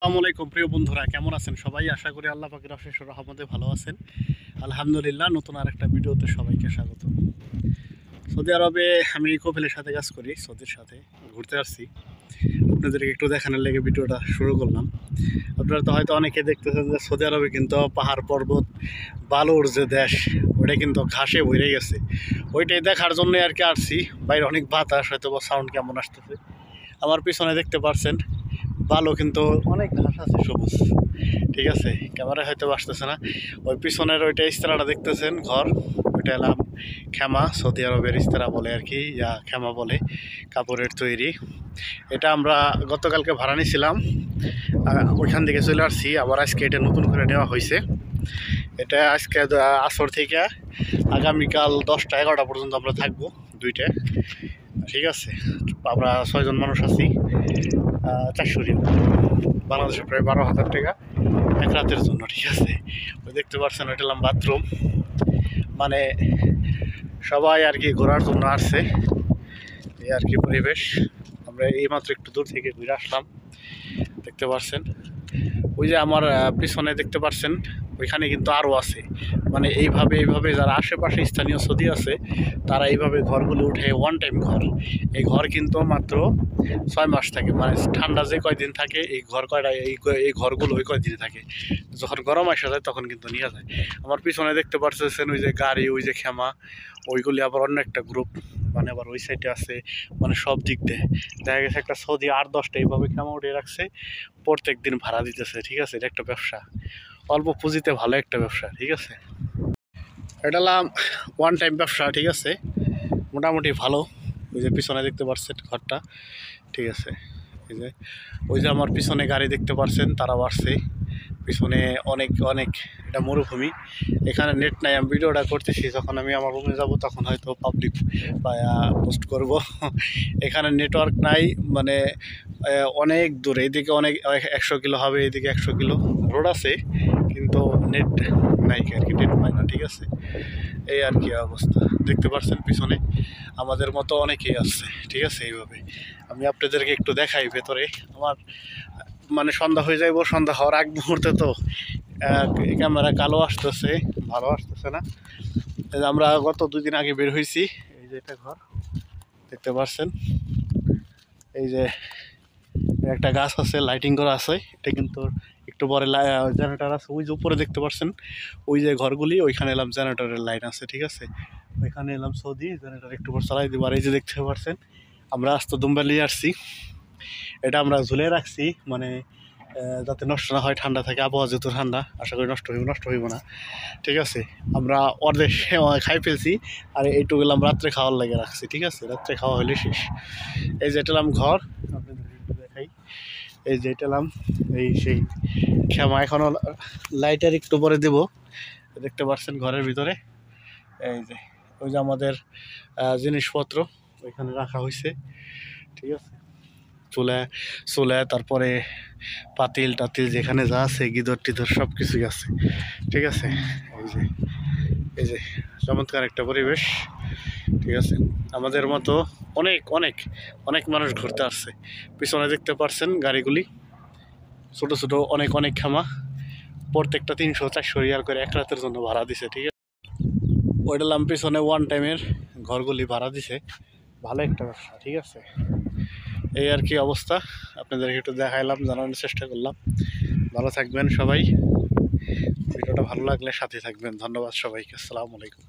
আসসালামু আলাইকুম প্রিয় বন্ধুরা, কেমন আছেন সবাই? আশা করি আল্লাহ পাকের অশেষ রহমতে ভালো আছেন। আলহামদুলিল্লাহ, নতুন আরেকটা ভিডিওতে সবাইকে স্বাগত। সৌদি আরবে আমি কপিলের সাথে কাজ করি, সৌদির সাথে ঘুরতে আসছি। আপনাদেরকে একটু দেখানোর লেগে ভিডিওটা শুরু করলাম। আপনারা তো হয়তো অনেকে দেখতেছেন যে সৌদি আরবে কিন্তু পাহাড় পর্বত বালুর যে দেশ, ওটা কিন্তু ঘাসে ভরে গেছে। ওইটাই দেখার জন্য আর কি আসছি। বাইরে অনেক বাতাস, হয়তো বা সাউন্ড কেমন আসতেছে। আমার পিছনে দেখতে পাচ্ছেন বালু, কিন্তু অনেক ঘাস আছে সবুজ। ঠিক আছে, ক্যামেরা হয়তো আসতেছে না। ওই পিছনের ওইটা ইস্তারাটা দেখতেছেন, ঘর, ওইটা এলাম খেমা, সৌদি আরবের ইস্তারা বলে আর কি, ইয়া খেমা বলে, কাপড়ের তৈরি। এটা আমরা গতকালকে ভাড়া নিয়েছিলাম, ওইখান থেকে চলে আসছি। আবার আজকে এটা নতুন করে নেওয়া হয়েছে। এটা আজকে আসর থেকে আগামীকাল 10টা-11টা পর্যন্ত আমরা থাকবো, দুইটা। ঠিক আছে, আমরা 6 জন মানুষ আছি। 400 রিয়াল, বাংলাদেশে প্রায় 12,000 টাকা এক রাতের জন্য। ঠিক আছে, ওই দেখতে পাচ্ছেন ওইটা হলাম বাথরুম। মানে সবাই আর কি ঘোরার জন্য আসছে, এই আর কি পরিবেশ। আমরা এইমাত্র একটু দূর থেকে ঘুরে আসলাম। দেখতে পাচ্ছেন ওই যে আমার পিছনে দেখতে পাচ্ছেন, ওইখানে কিন্তু আরও আছে। মানে এইভাবে যারা আশেপাশে স্থানীয় সৌদি আছে, তারা এইভাবে ঘরগুলো উঠে, ওয়ান টাইম ঘর। এই ঘর কিন্তু মাত্র 6 মাস থাকে। মানে ঠান্ডা যে কয়দিন থাকে, এই ঘর কয়টা, এই ঘরগুলো ওই কয়দিনে থাকে। যখন গরম আসা যায় তখন কিন্তু নিয়ে যায়। আমার পিছনে দেখতে পাচ্ছেন ওই যে গাড়ি, ওই যে খেমা, ওইগুলি আবার অন্য একটা গ্রুপ। মানে আবার ওই সাইডে আছে। মানে সব দিক দিয়ে দেখা গেছে একটা সৌদি 8-10টা এইভাবে খেমা উঠে রাখছে, প্রত্যেক দিন ভাড়া দিতেছে। ঠিক আছে, এটা একটা ব্যবসা, অল্প পুঁজিতে ভালো একটা ব্যবসা। ঠিক আছে, এটা হলাম ওয়ান টাইম ব্যবসা। ঠিক আছে, মোটামুটি ভালো। ওই যে পিছনে দেখতে পাচ্ছেন ঘরটা। ঠিক আছে, ওই যে আমার পিছনে গাড়ি দেখতে পাচ্ছেন, তারাও আসছে পিছনে। অনেক অনেক, এটা মরুভূমি, এখানে নেট নাই। আমি ভিডিওটা করতেছি, যখন আমি আমার রুমে যাব তখন হয়তো পাবলিক পোস্ট করব। এখানে নেটওয়ার্ক নাই। মানে অনেক দূরে, এদিকে অনেক 100 কিলো হবে, এদিকে 100 কিলো রোড আছে, কিন্তু নেট নাই আর কি, নেট পায় না। ঠিক আছে, এই আর কি অবস্থা। দেখতে পাচ্ছেন পিছনে আমাদের মতো অনেকেই আসছে। ঠিক আছে, এইভাবে আমি আপনাদেরকে একটু দেখাই ভেতরে। আমার মানে সন্ধ্যা হয়ে যাইব, সন্ধ্যা হওয়ার আগ মুহূর্তে তো ক্যামেরা কালো আসতেছে, ভালো আসতেছে না। আমরা গত 2 দিন আগে বের হয়েছি। এই যে এটা ঘর দেখতে পাচ্ছেন, এই যে একটা গাছ আছে, লাইটিং করা আছে। এটা কিন্তু একটু পরে জেনারেটার আছে, ওই যে উপরে দেখতে পাচ্ছেন ওই যে ঘরগুলি, ওইখানে এলাম জেনারেটারের লাইন আছে। ঠিক আছে, ওইখানে এলাম সৌদি, জেনারেটার একটু পর চালাই দিব। আর এই যে দেখতে পাচ্ছেন আমরা আস্ত দুম্বা নিয়ে আসছি, এটা আমরা ঝুলে রাখছি, মানে যাতে নষ্ট না হয়। ঠান্ডা থাকে, আবহাওয়া যেহেতু ঠান্ডা, আশা করি নষ্ট হইব না। ঠিক আছে, আমরা অর্ধেক খাই ফেলছি, আর এইটুকু গেলাম রাত্রে খাওয়ার লাগে রাখছি। ঠিক আছে, রাত্রে খাওয়া হলে শেষ। এই যে এটালাম ঘর, আপনাদের একটু দেখাই। এই যে এটালাম এই সেই ক্ষমা, এখনও লাইটার একটু পরে দেব। দেখতে পাচ্ছেন ঘরের ভিতরে এই যে ওই যে আমাদের জিনিসপত্র ওইখানে রাখা হয়েছে। ঠিক আছে, চুলা, তারপরে পাতিল টাতিল, যেখানে যা আছে, গিদর টিদর সব কিছুই আছে। ঠিক আছে, এই যে চমৎকার একটা পরিবেশ। ঠিক আছে, আমাদের মতো অনেক অনেক অনেক মানুষ ঘুরতে আসছে। পিছনে দেখতে পাচ্ছেন গাড়িগুলি, ছোট ছোট অনেক অনেক খামা, প্রত্যেকটা 300-400 রিয়াল করে এক রাতের জন্য ভাড়া দিছে। ঠিক আছে, ওইটা লাম পিছনে ওয়ান টাইমের ঘরগুলি ভাড়া দিছে, ভালো একটা ব্যবসা। ঠিক আছে, এই আর কি অবস্থা, আপনাদেরকে একটু দেখাইলাম, জানানোর চেষ্টা করলাম। ভালো থাকবেন সবাই, ভিডিওটা ভালো লাগলে সাথে থাকবেন। ধন্যবাদ সবাইকে, আসসালামু আলাইকুম।